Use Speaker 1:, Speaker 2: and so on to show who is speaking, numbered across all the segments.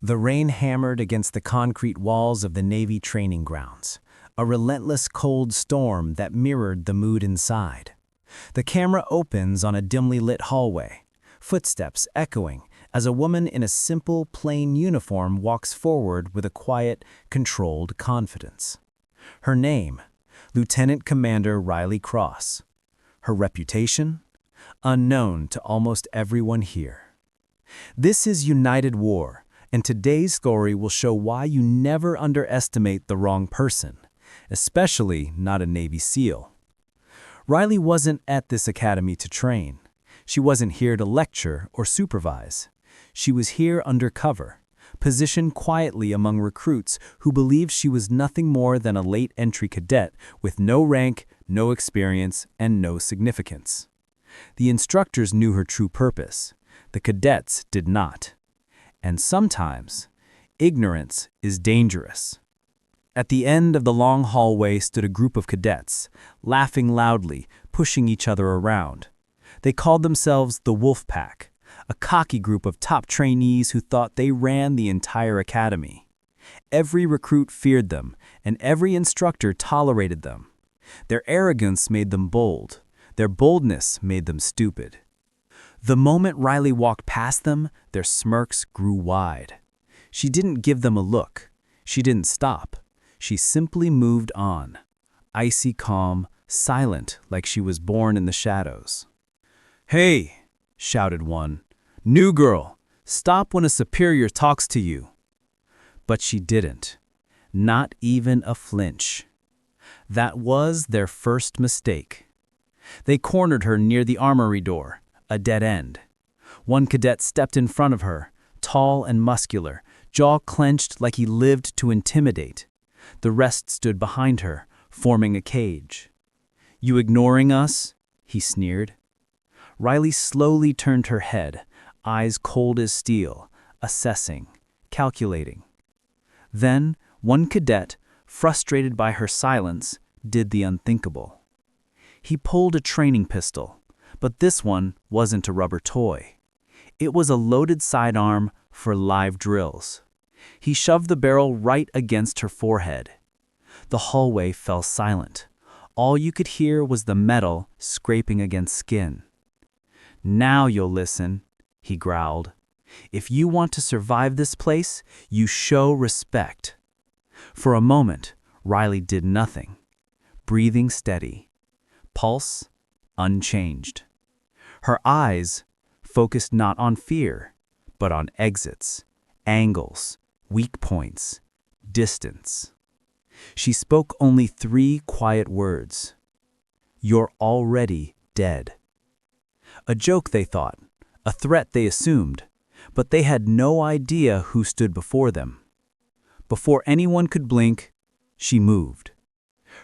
Speaker 1: The rain hammered against the concrete walls of the Navy training grounds, a relentless cold storm that mirrored the mood inside. The camera opens on a dimly lit hallway, footsteps echoing as a woman in a simple, plain uniform walks forward with a quiet, controlled confidence. Her name, Lieutenant Commander Riley Cross. Her reputation? Unknown to almost everyone here. This is United War, and today's story will show why you never underestimate the wrong person, especially not a Navy SEAL. Riley wasn't at this academy to train. She wasn't here to lecture or supervise. She was here undercover, positioned quietly among recruits who believed she was nothing more than a late-entry cadet with no rank, no experience, and no significance. The instructors knew her true purpose. The cadets did not. And sometimes, ignorance is dangerous. At the end of the long hallway stood a group of cadets, laughing loudly, pushing each other around. They called themselves the Wolf Pack, a cocky group of top trainees who thought they ran the entire academy. Every recruit feared them, and every instructor tolerated them. Their arrogance made them bold. Their boldness made them stupid. The moment Riley walked past them, their smirks grew wide. She didn't give them a look. She didn't stop. She simply moved on, icy calm, silent like she was born in the shadows. "Hey!" shouted one. "New girl, stop when a superior talks to you." But she didn't. Not even a flinch. That was their first mistake. They cornered her near the armory door, a dead end. One cadet stepped in front of her, tall and muscular, jaw clenched like he lived to intimidate. The rest stood behind her, forming a cage. "You ignoring us?" he sneered. Riley slowly turned her head, eyes cold as steel, assessing, calculating. Then, one cadet, frustrated by her silence, did the unthinkable. He pulled a training pistol, but this one wasn't a rubber toy. It was a loaded sidearm for live drills. He shoved the barrel right against her forehead. The hallway fell silent. All you could hear was the metal scraping against skin. "Now you'll listen," he growled. "If you want to survive this place, you show respect." For a moment, Riley did nothing, breathing steady, pulse unchanged. Her eyes focused not on fear, but on exits, angles, weak points, distance. She spoke only 3 quiet words. "You're already dead." A joke, they thought, a threat they assumed, but they had no idea who stood before them. Before anyone could blink, she moved.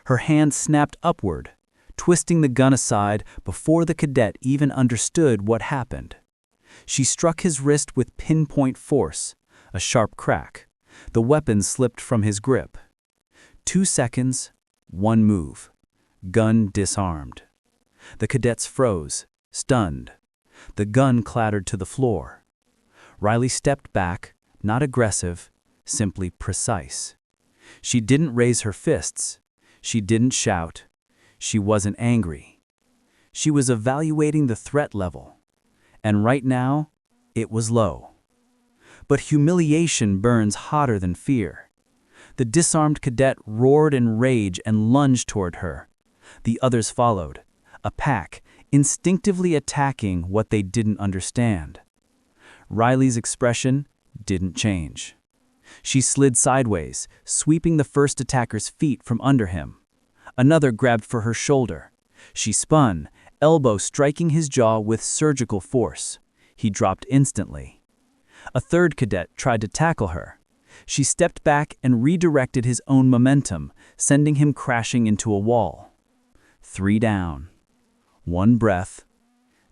Speaker 1: Her hand snapped upward, twisting the gun aside before the cadet even understood what happened. She struck his wrist with pinpoint force, a sharp crack. The weapon slipped from his grip. 2 seconds, 1 move. Gun disarmed. The cadets froze, stunned. The gun clattered to the floor. Riley stepped back, not aggressive, simply precise. She didn't raise her fists. She didn't shout. She wasn't angry. She was evaluating the threat level. And right now, it was low. But humiliation burns hotter than fear. The disarmed cadet roared in rage and lunged toward her. The others followed, a pack, instinctively attacking what they didn't understand. Riley's expression didn't change. She slid sideways, sweeping the first attacker's feet from under him. Another grabbed for her shoulder. She spun, elbow striking his jaw with surgical force. He dropped instantly. A third cadet tried to tackle her. She stepped back and redirected his own momentum, sending him crashing into a wall. 3 down. 1 breath.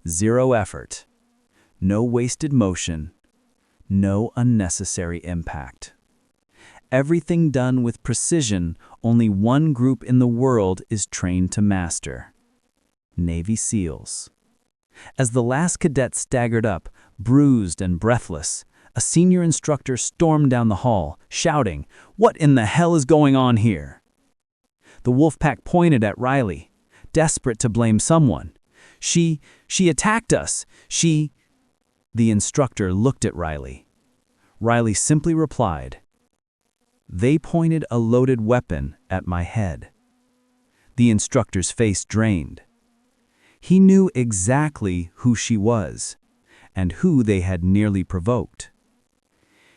Speaker 1: 0 effort. No wasted motion. No unnecessary impact. Everything done with precision only one group in the world is trained to master. Navy SEALs. As the last cadet staggered up, bruised and breathless, A senior instructor stormed down the hall, shouting, "What in the hell is going on here?" The Wolfpack pointed at Riley, desperate to blame someone. She attacked us. The instructor looked at Riley. Riley simply replied, "They pointed a loaded weapon at my head." The instructor's face drained. He knew exactly who she was, and who they had nearly provoked.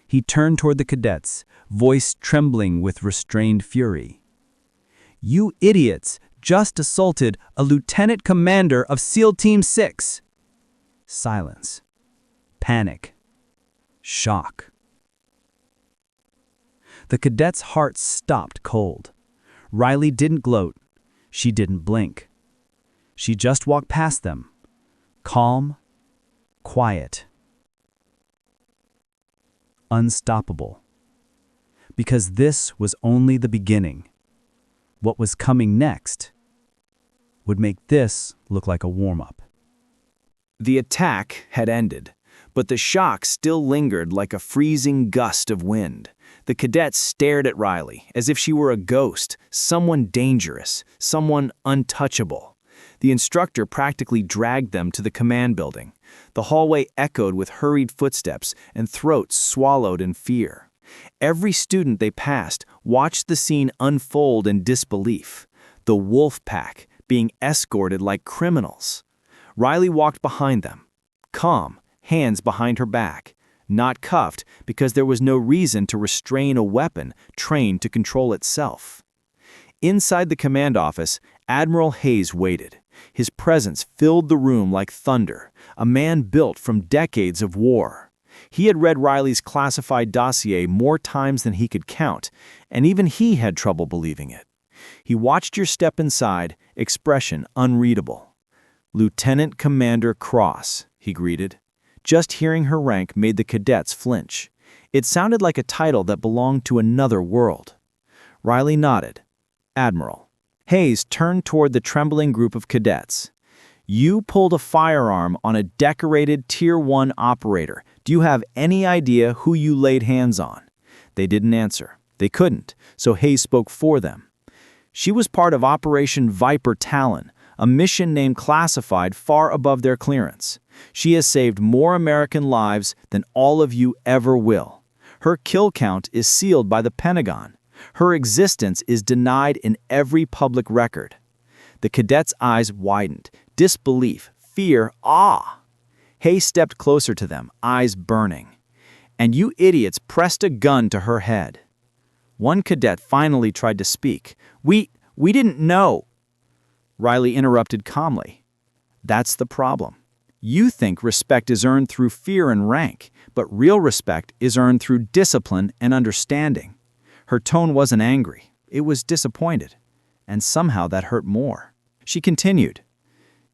Speaker 1: He turned toward the cadets, voice trembling with restrained fury. "You idiots just assaulted a lieutenant commander of SEAL Team 6. Silence. Panic. Shock. The cadet's heart stopped cold. Riley didn't gloat. She didn't blink. She just walked past them, calm, quiet, unstoppable. Because this was only the beginning. What was coming next would make this look like a warm-up.
Speaker 2: The attack had ended, but the shock still lingered like a freezing gust of wind. The cadets stared at Riley as if she were a ghost, someone dangerous, someone untouchable. The instructor practically dragged them to the command building. The hallway echoed with hurried footsteps and throats swallowed in fear. Every student they passed watched the scene unfold in disbelief. The Wolfpack being escorted like criminals. Riley walked behind them, calm, hands behind her back, not cuffed because there was no reason to restrain a weapon trained to control itself. Inside the command office, Admiral Hayes waited. His presence filled the room like thunder, a man built from decades of war. He had read Riley's classified dossier more times than he could count, and even he had trouble believing it. He watched your step inside, expression unreadable. "Lieutenant Commander Cross," he greeted. Just hearing her rank made the cadets flinch. It sounded like a title that belonged to another world. Riley nodded. "Admiral." Hayes turned toward the trembling group of cadets. "You pulled a firearm on a decorated Tier 1 operator. Do you have any idea who you laid hands on?" They didn't answer. They couldn't, so Hayes spoke for them. "She was part of Operation Viper Talon, a mission named classified far above their clearance. She has saved more American lives than all of you ever will. Her kill count is sealed by the Pentagon. Her existence is denied in every public record." The cadets' eyes widened. Disbelief, fear, awe. Hayes stepped closer to them, eyes burning. "And you idiots pressed a gun to her head." One cadet finally tried to speak. We didn't know." Riley interrupted calmly. "That's the problem. You think respect is earned through fear and rank, but real respect is earned through discipline and understanding." Her tone wasn't angry. It was disappointed. And somehow that hurt more. She continued,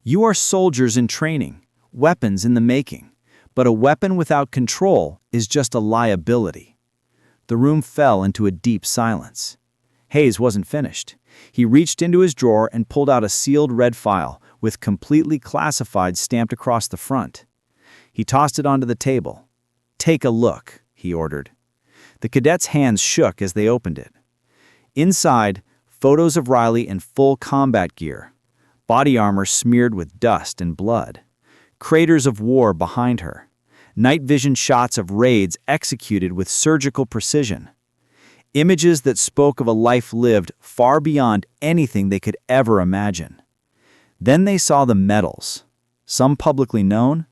Speaker 2: "You are soldiers in training, weapons in the making, but a weapon without control is just a liability." The room fell into a deep silence. Hayes wasn't finished. He reached into his drawer and pulled out a sealed red file with completely classified stamped across the front. He tossed it onto the table. "Take a look," he ordered. The cadets' hands shook as they opened it. Inside, photos of Riley in full combat gear, body armor smeared with dust and blood, craters of war behind her, night vision shots of raids executed with surgical precision, images that spoke of a life lived far beyond anything they could ever imagine. Then they saw the medals, some publicly known,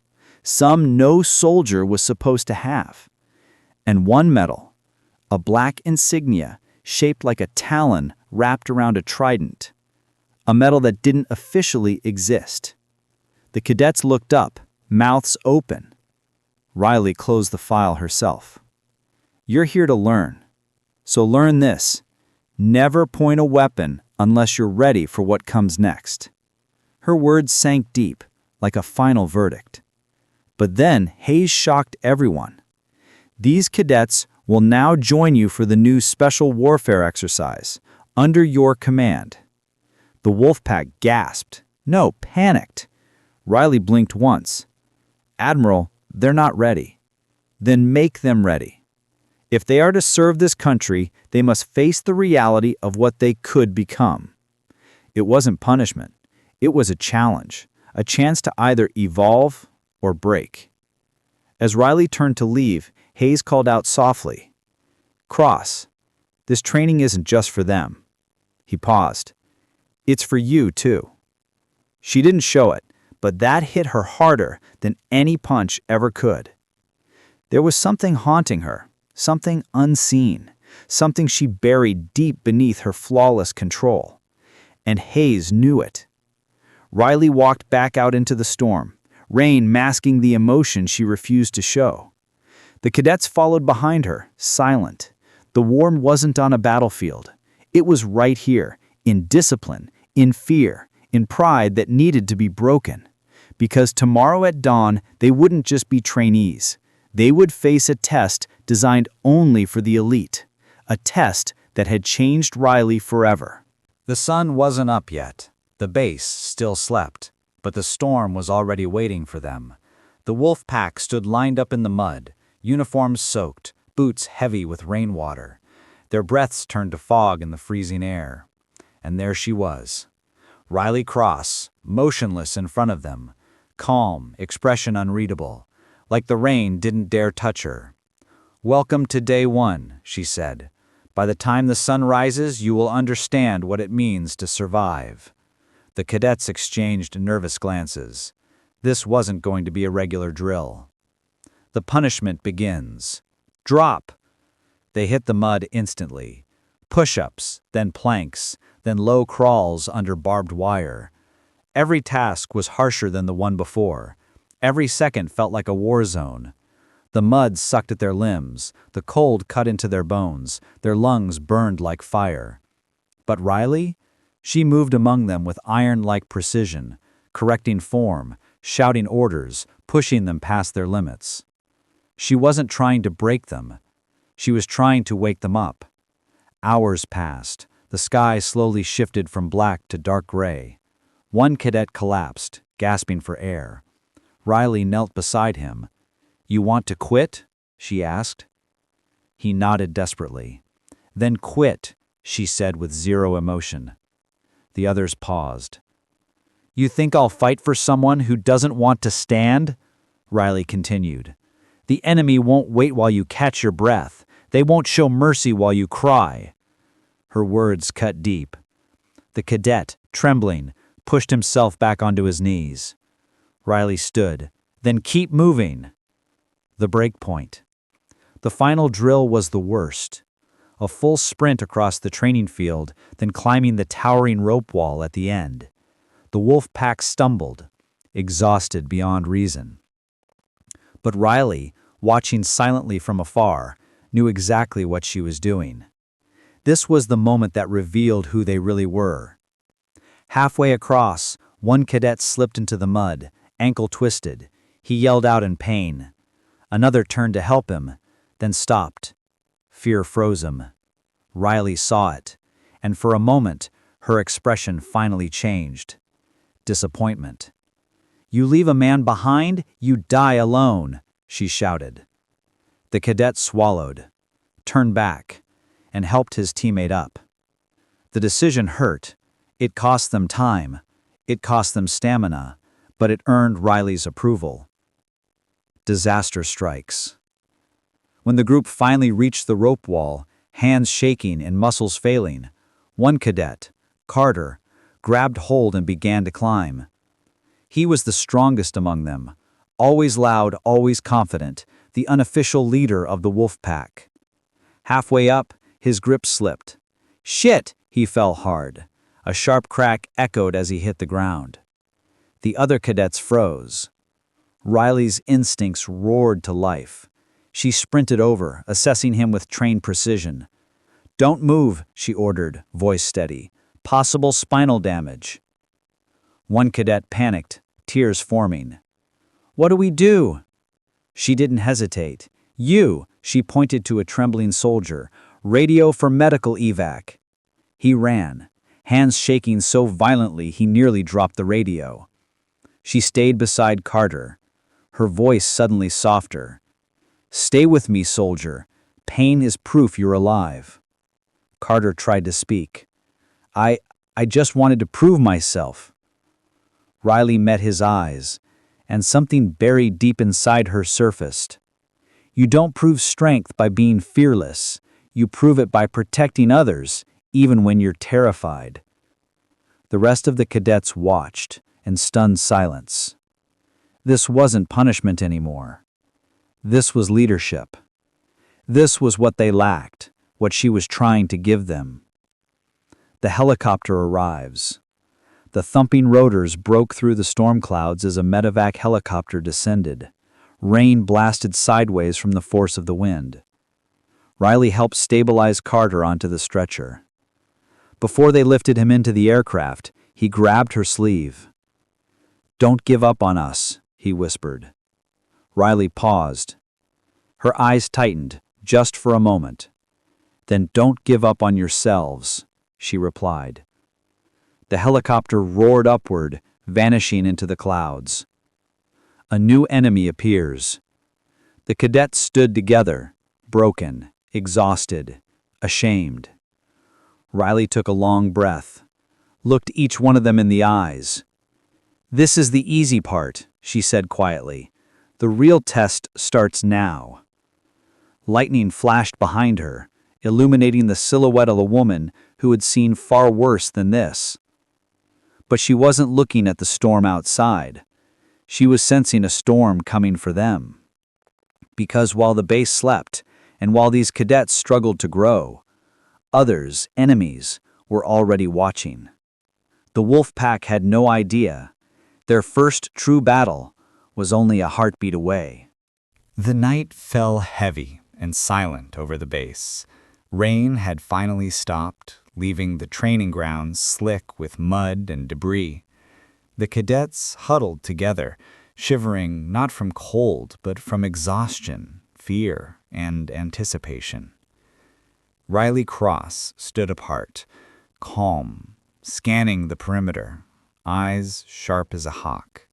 Speaker 2: some no soldier was supposed to have. And one medal, a black insignia shaped like a talon wrapped around a trident, a medal that didn't officially exist. The cadets looked up, mouths open. Riley closed the file herself. "You're here to learn. So learn this. Never point a weapon unless you're ready for what comes next." Her words sank deep, like a final verdict. But then Hayes shocked everyone. "These cadets will now join you for the new special warfare exercise, under your command." The Wolfpack gasped. No, panicked. Riley blinked once. "Admiral, they're not ready." Then make them ready. If they are to serve this country, they must face the reality of what they could become. It wasn't punishment. It was a challenge, a chance to either evolve or break. As Riley turned to leave, Hayes called out softly, "Cross, this training isn't just for them." He paused. "It's for you, too." She didn't show it, but that hit her harder than any punch ever could. There was something haunting her, something unseen, something she buried deep beneath her flawless control. And Hayes knew it. Riley walked back out into the storm, rain masking the emotion she refused to show. The cadets followed behind her, silent. The war wasn't on a battlefield. It was right here, in discipline, in fear, in pride that needed to be broken. Because tomorrow at dawn, they wouldn't just be trainees. They would face a test designed only for the elite. A test that had changed Riley forever.
Speaker 3: The sun wasn't up yet. The base still slept, but the storm was already waiting for them. The wolf pack stood lined up in the mud, uniforms soaked, boots heavy with rainwater. Their breaths turned to fog in the freezing air. And there she was. Riley Cross, motionless in front of them, calm, expression unreadable, like the rain didn't dare touch her. "Welcome to day one," she said. "By the time the sun rises, you will understand what it means to survive." The cadets exchanged nervous glances. This wasn't going to be a regular drill. The punishment begins. Drop! They hit the mud instantly. Push-ups, then planks, then low crawls under barbed wire. Every task was harsher than the one before. Every second felt like a war zone. The mud sucked at their limbs, the cold cut into their bones, their lungs burned like fire. But Riley? She moved among them with iron-like precision, correcting form, shouting orders, pushing them past their limits. She wasn't trying to break them. She was trying to wake them up. Hours passed. The sky slowly shifted from black to dark gray. One cadet collapsed, gasping for air. Riley knelt beside him. "You want to quit?" she asked. He nodded desperately. "Then quit," she said with zero emotion. The others paused. "You think I'll fight for someone who doesn't want to stand?" Riley continued. "The enemy won't wait while you catch your breath. They won't show mercy while you cry." Her words cut deep. The cadet, trembling, pushed himself back onto his knees. Riley stood. "Then keep moving." The break point. The final drill was the worst. A full sprint across the training field, then climbing the towering rope wall at the end. The wolf pack stumbled, exhausted beyond reason. But Riley, watching silently from afar, knew exactly what she was doing. This was the moment that revealed who they really were. Halfway across, one cadet slipped into the mud, ankle twisted. He yelled out in pain. Another turned to help him, then stopped. Fear froze him. Riley saw it, and for a moment, her expression finally changed. Disappointment. "You leave a man behind, you die alone," she shouted. The cadet swallowed, turned back, and helped his teammate up. The decision hurt. It cost them time. It cost them stamina, but it earned Riley's approval. Disaster strikes. When the group finally reached the rope wall, hands shaking and muscles failing, one cadet, Carter, grabbed hold and began to climb. He was the strongest among them, always loud, always confident, the unofficial leader of the wolf pack. Halfway up, his grip slipped. "Shit!" He fell hard. A sharp crack echoed as he hit the ground. The other cadets froze. Riley's instincts roared to life. She sprinted over, assessing him with trained precision. "Don't move," she ordered, voice steady. "Possible spinal damage." One cadet panicked, tears forming. "What do we do?" She didn't hesitate. "You," she pointed to a trembling soldier. "Radio for medical evac." He ran, hands shaking so violently he nearly dropped the radio. She stayed beside Carter, her voice suddenly softer. Stay with me, soldier. Pain is proof you're alive. Carter tried to speak. I just wanted to prove myself. Riley met his eyes, and something buried deep inside her surfaced. You don't prove strength by being fearless. You prove it by protecting others, even when you're terrified. The rest of the cadets watched in stunned silence. This wasn't punishment anymore. This was leadership. This was what they lacked, what she was trying to give them. The helicopter arrives. The thumping rotors broke through the storm clouds as a medevac helicopter descended. Rain blasted sideways from the force of the wind. Riley helped stabilize Carter onto the stretcher. Before they lifted him into the aircraft, he grabbed her sleeve. "Don't give up on us," he whispered. Riley paused. Her eyes tightened, just for a moment. "Then don't give up on yourselves," she replied. The helicopter roared upward, vanishing into the clouds. A new enemy appears. The cadets stood together, broken, exhausted, ashamed. Riley took a long breath, looked each one of them in the eyes. "This is the easy part," she said quietly. "The real test starts now." Lightning flashed behind her, illuminating the silhouette of a woman who had seen far worse than this. But she wasn't looking at the storm outside. She was sensing a storm coming for them. Because while the base slept, and while these cadets struggled to grow, others, enemies, were already watching. The wolf pack had no idea. Their first true battle was only a heartbeat away.
Speaker 4: The night fell heavy and silent over the base. Rain had finally stopped, leaving the training grounds slick with mud and debris. The cadets huddled together, shivering not from cold but from exhaustion, fear, and anticipation. Riley Cross stood apart, calm, scanning the perimeter, eyes sharp as a hawk.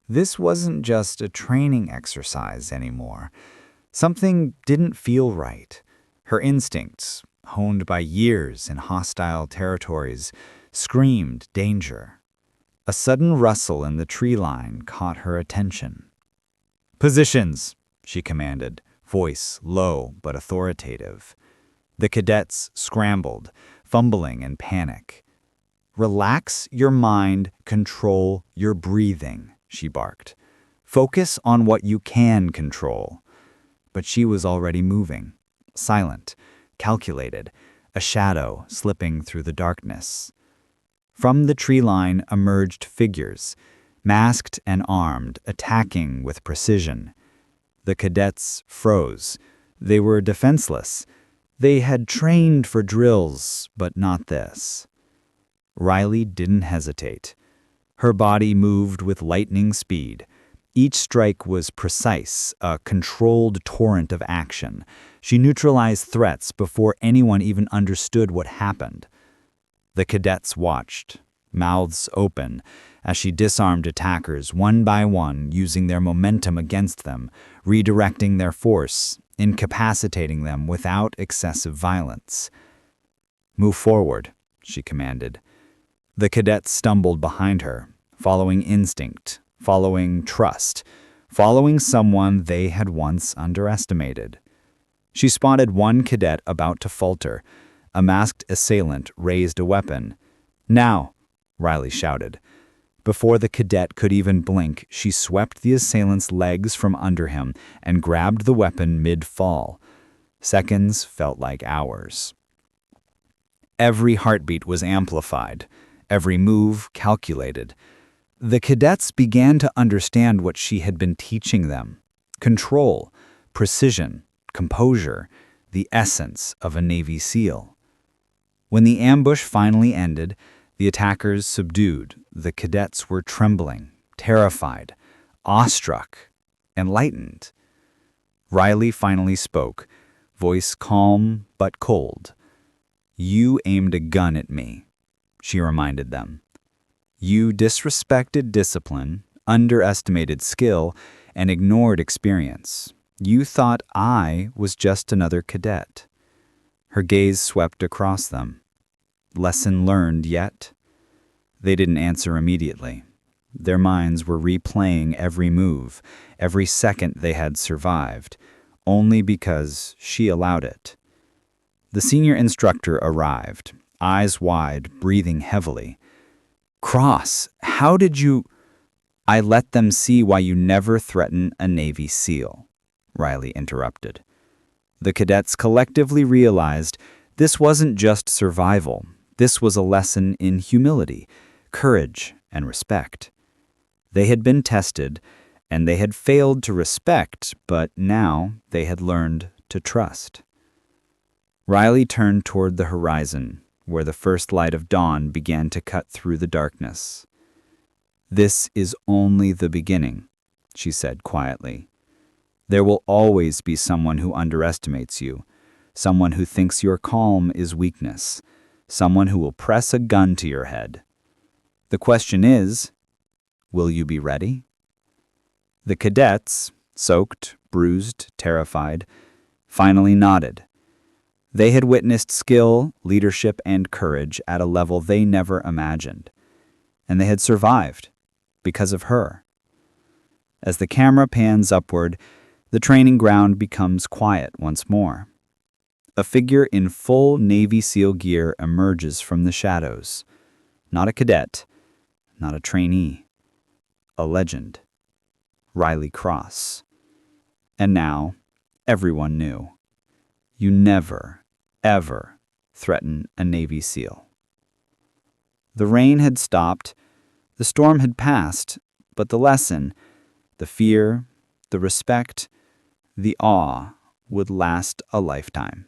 Speaker 4: This wasn't just a training exercise anymore. Something didn't feel right. Her instincts, honed by years in hostile territories, screamed danger. A sudden rustle in the tree line caught her attention. "Positions," she commanded, voice low but authoritative. The cadets scrambled, fumbling in panic. "Relax your mind, control your breathing," she barked. "Focus on what you can control." But she was already moving, silent, calculated, a shadow slipping through the darkness. From the tree line emerged figures, masked and armed, attacking with precision. The cadets froze. They were defenseless. They had trained for drills, but not this. Riley didn't hesitate. Her body moved with lightning speed. Each strike was precise, a controlled torrent of action. She neutralized threats before anyone even understood what happened. The cadets watched, mouths open, as she disarmed attackers one by one, using their momentum against them, redirecting their force, incapacitating them without excessive violence. "Move forward," she commanded. The cadets stumbled behind her, following instinct, following trust, following someone they had once underestimated. She spotted one cadet about to falter. A masked assailant raised a weapon. "Now!" Riley shouted. Before the cadet could even blink, she swept the assailant's legs from under him and grabbed the weapon mid-fall. Seconds felt like hours. Every heartbeat was amplified, every move calculated. The cadets began to understand what she had been teaching them: control, precision, composure, the essence of a Navy SEAL. When the ambush finally ended, the attackers subdued. The cadets were trembling, terrified, awestruck, enlightened. Riley finally spoke, voice calm but cold. "You aimed a gun at me," she reminded them. "You disrespected discipline, underestimated skill, and ignored experience. You thought I was just another cadet. Her gaze swept across them. Lesson learned yet? They didn't answer immediately. Their minds were replaying every move, every second they had survived, only because she allowed it. The senior instructor arrived, eyes wide, breathing heavily. "Cross, how did you—" "I let them see why you never threaten a Navy SEAL," Riley interrupted. The cadets collectively realized this wasn't just survival. This was a lesson in humility, courage, and respect. They had been tested, and they had failed to respect, but now they had learned to trust. Riley turned toward the horizon, where the first light of dawn began to cut through the darkness. "This is only the beginning," she said quietly. "There will always be someone who underestimates you, someone who thinks your calm is weakness, someone who will press a gun to your head. The question is, will you be ready?" The cadets, soaked, bruised, terrified, finally nodded. They had witnessed skill, leadership, and courage at a level they never imagined. And they had survived because of her. As the camera pans upward, the training ground becomes quiet once more. A figure in full Navy SEAL gear emerges from the shadows. Not a cadet, not a trainee. A legend. Riley Cross. And now, everyone knew. You never, ever threaten a Navy SEAL. The rain had stopped, the storm had passed, but the lesson, the fear, the respect, the awe would last a lifetime.